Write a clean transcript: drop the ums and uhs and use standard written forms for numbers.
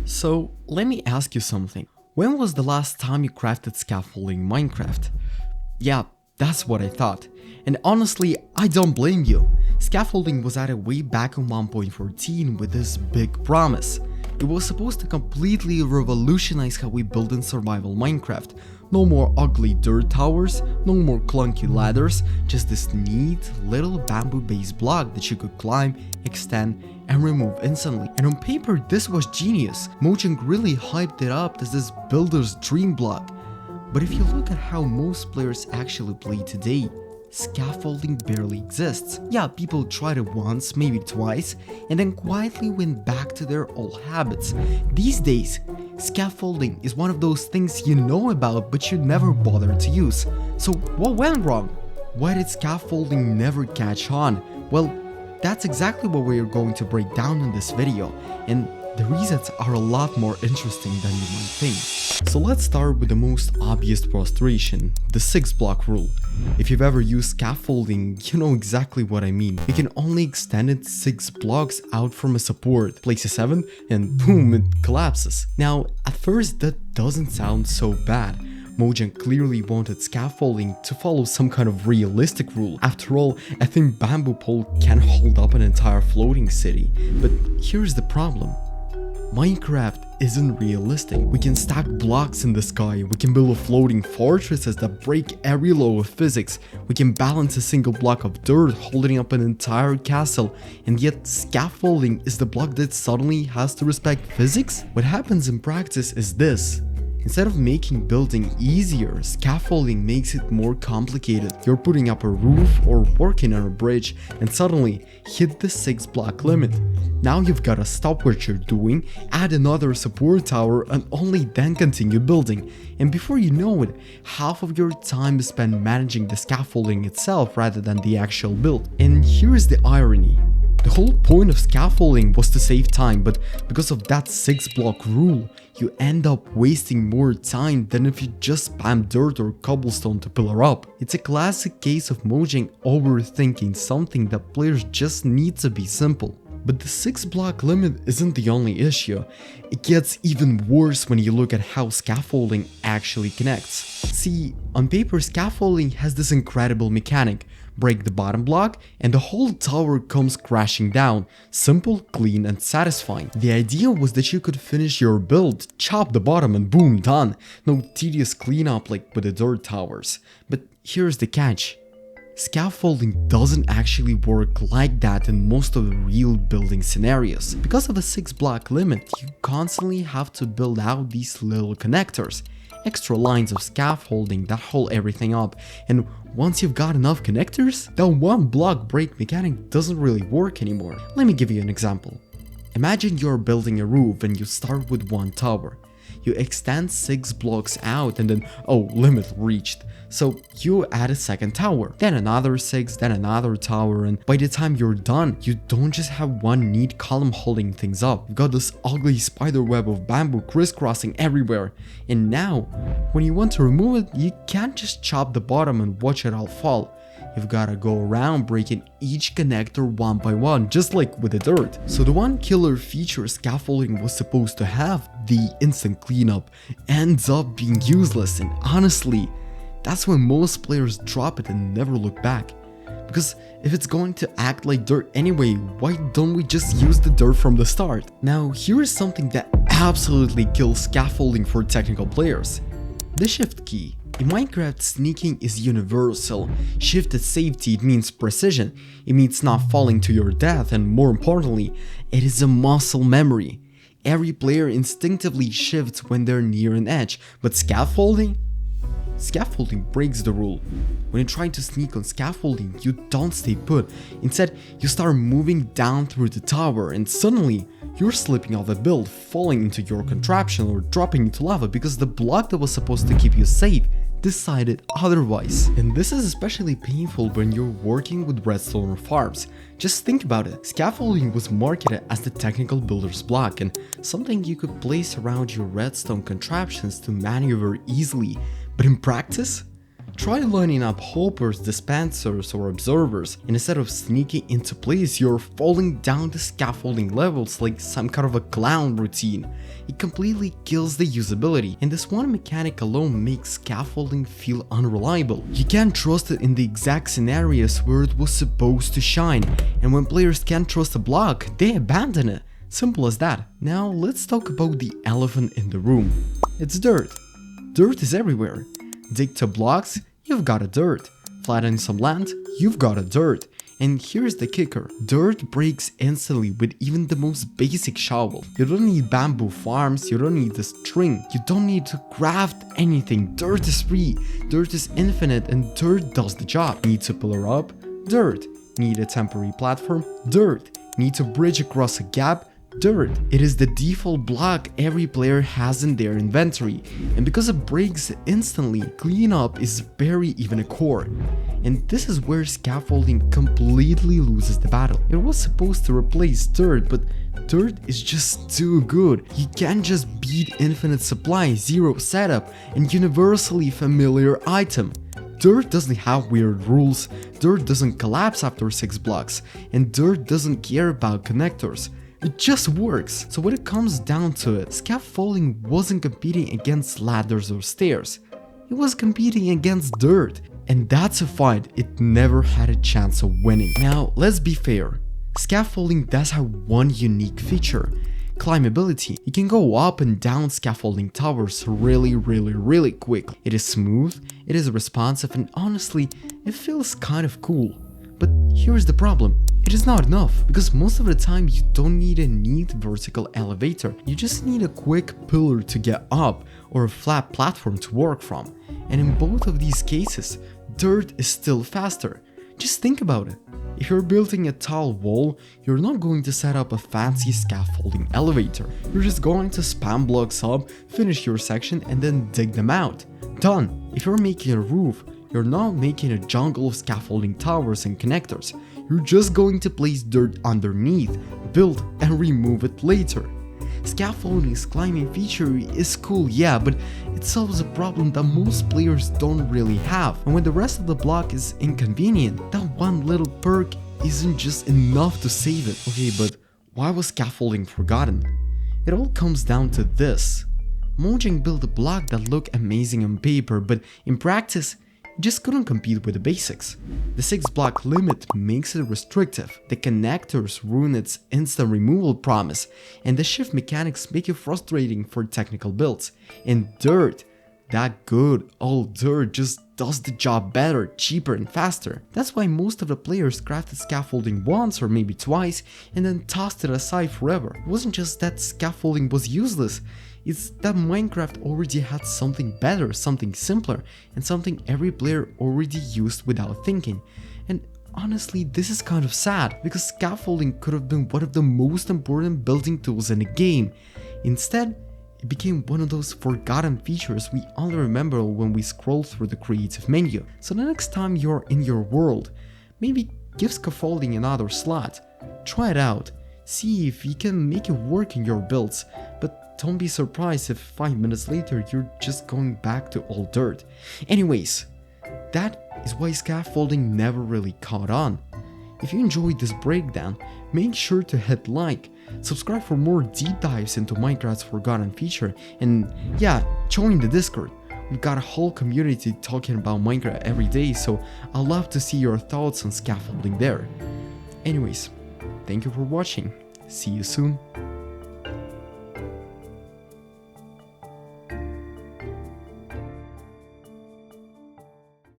So let me ask you something. When was the last time you crafted scaffolding in Minecraft? Yeah, that's what I thought. And honestly, I don't blame you. Scaffolding was added way back in 1.14 with this big promise. It was supposed to completely revolutionize how we build in survival Minecraft. No more ugly dirt towers, no more clunky ladders, just this neat little bamboo based block that you could climb, extend, and remove instantly. And on paper this was genius. Mojang really hyped it up as this builder's dream block. But if you look at how most players actually play today, scaffolding barely exists. Yeah, people tried it once, maybe twice, and then quietly went back to their old habits. These days, scaffolding is one of those things you know about but you never bother to use. So what went wrong? Why did scaffolding never catch on? Well, that's exactly what we are going to break down in this video, and the reasons are a lot more interesting than you might think. So let's start with the most obvious frustration, the 6-block rule. If you've ever used scaffolding, you know exactly what I mean. You can only extend it 6 blocks out from a support, place a 7, and boom, it collapses. Now, at first that doesn't sound so bad. Mojang clearly wanted scaffolding to follow some kind of realistic rule. After all, a thin bamboo pole can hold up an entire floating city. But here's the problem. Minecraft isn't realistic. We can stack blocks in the sky, we can build floating fortresses that break every law of physics, we can balance a single block of dirt holding up an entire castle, and yet scaffolding is the block that suddenly has to respect physics? What happens in practice is this. Instead of making building easier, scaffolding makes it more complicated. You're putting up a roof or working on a bridge and suddenly hit the 6-block limit. Now you've gotta stop what you're doing, add another support tower, and only then continue building. And before you know it, half of your time is spent managing the scaffolding itself rather than the actual build. And here's the irony. The whole point of scaffolding was to save time, but because of that 6-block rule, you end up wasting more time than if you just spam dirt or cobblestone to pillar up. It's a classic case of Mojang overthinking something that players just need to be simple. But the 6-block limit isn't the only issue. It gets even worse when you look at how scaffolding actually connects. See, on paper scaffolding has this incredible mechanic. Break the bottom block and the whole tower comes crashing down. Simple, clean, and satisfying. The idea was that you could finish your build, chop the bottom, and boom, done. No tedious cleanup like with the dirt towers. But here's the catch. Scaffolding doesn't actually work like that in most of the real building scenarios. Because of a 6-block limit, you constantly have to build out these little connectors. Extra lines of scaffolding that hold everything up, and once you've got enough connectors, that 1-block break mechanic doesn't really work anymore. Let me give you an example. Imagine you're building a roof and you start with 1 tower. You extend 6 blocks out and then, oh, limit reached. So you add a 2nd tower, then another 6, then another tower, and by the time you're done, you don't just have one neat column holding things up. You've got this ugly spider web of bamboo crisscrossing everywhere. And now, when you want to remove it, you can't just chop the bottom and watch it all fall. You've gotta go around breaking each connector one by one, just like with the dirt. So the one killer feature scaffolding was supposed to have, the instant cleanup, ends up being useless, and honestly, that's when most players drop it and never look back. Because if it's going to act like dirt anyway, why don't we just use the dirt from the start? Now here is something that absolutely kills scaffolding for technical players. The shift key. In Minecraft, sneaking is universal. Shift is safety, it means precision, it means not falling to your death, and more importantly, it is a muscle memory. Every player instinctively shifts when they're near an edge, but scaffolding breaks the rule. When you're trying to sneak on scaffolding, you don't stay put. Instead, you start moving down through the tower and suddenly, you're slipping off the build, falling into your contraption or dropping into lava because the block that was supposed to keep you safe decided otherwise. And this is especially painful when you're working with redstone or farms. Just think about it. Scaffolding was marketed as the technical builder's block and something you could place around your redstone contraptions to maneuver easily. But in practice, Try lining up hoppers, dispensers, or observers, and instead of sneaking into place, you're falling down the scaffolding levels like some kind of a clown routine. It completely kills the usability, and this one mechanic alone makes scaffolding feel unreliable. You can't trust it in the exact scenarios where it was supposed to shine, and when players can't trust a block, they abandon it. Simple as that. Now let's talk about the elephant in the room. It's dirt. Dirt is everywhere. Dig to blocks, you've got a dirt. Flatten some land, you've got a dirt. And here's the kicker, dirt breaks instantly with even the most basic shovel. You don't need bamboo farms, you don't need a string, you don't need to craft anything. Dirt is free, dirt is infinite, and dirt does the job. Need to pillar up? Dirt. Need a temporary platform? Dirt. Need to bridge across a gap? Dirt. It is the default block every player has in their inventory, and because it breaks instantly, cleanup is barely even a core. And this is where scaffolding completely loses the battle. It was supposed to replace dirt, but dirt is just too good. You can't just beat infinite supply, zero setup, and universally familiar item. Dirt doesn't have weird rules, dirt doesn't collapse after 6 blocks, and dirt doesn't care about connectors. It just works. So when it comes down to it, scaffolding wasn't competing against ladders or stairs. It was competing against dirt. And that's a fight it never had a chance of winning. Now, let's be fair. Scaffolding does have one unique feature. Climbability. You can go up and down scaffolding towers really quick. It is smooth, it is responsive, and honestly, it feels kind of cool. But here's the problem. It is not enough, because most of the time you don't need a neat vertical elevator. You just need a quick pillar to get up or a flat platform to work from. And in both of these cases, dirt is still faster. Just think about it. If you're building a tall wall, you're not going to set up a fancy scaffolding elevator. You're just going to spam blocks up, finish your section, and then dig them out. Done. If you're making a roof, you're not making a jungle of scaffolding towers and connectors. You're just going to place dirt underneath, build, and remove it later. Scaffolding's climbing feature is cool, yeah, but it solves a problem that most players don't really have. And when the rest of the block is inconvenient, that one little perk isn't just enough to save it. Okay, but why was scaffolding forgotten? It all comes down to this. Mojang built a block that looked amazing on paper, but in practice, just couldn't compete with the basics. The 6 block limit makes it restrictive, the connectors ruin its instant removal promise, and the shift mechanics make it frustrating for technical builds. And dirt, that good old dirt, just does the job better, cheaper, and faster. That's why most of the players crafted scaffolding once or maybe twice and then tossed it aside forever. It wasn't just that scaffolding was useless, it's that Minecraft already had something better, something simpler, and something every player already used without thinking. And honestly, this is kind of sad, because scaffolding could have been one of the most important building tools in the game. Instead, it became one of those forgotten features we only remember when we scroll through the creative menu. So the next time you're in your world, maybe give scaffolding another slot. Try it out, see if you can make it work in your builds, but don't be surprised if 5 minutes later you're just going back to old dirt. Anyways, that is why scaffolding never really caught on. If you enjoyed this breakdown, make sure to hit like, subscribe for more deep dives into Minecraft's forgotten feature, and yeah, join the Discord. We've got a whole community talking about Minecraft every day, so I'd love to see your thoughts on scaffolding there. Anyways, thank you for watching. See you soon.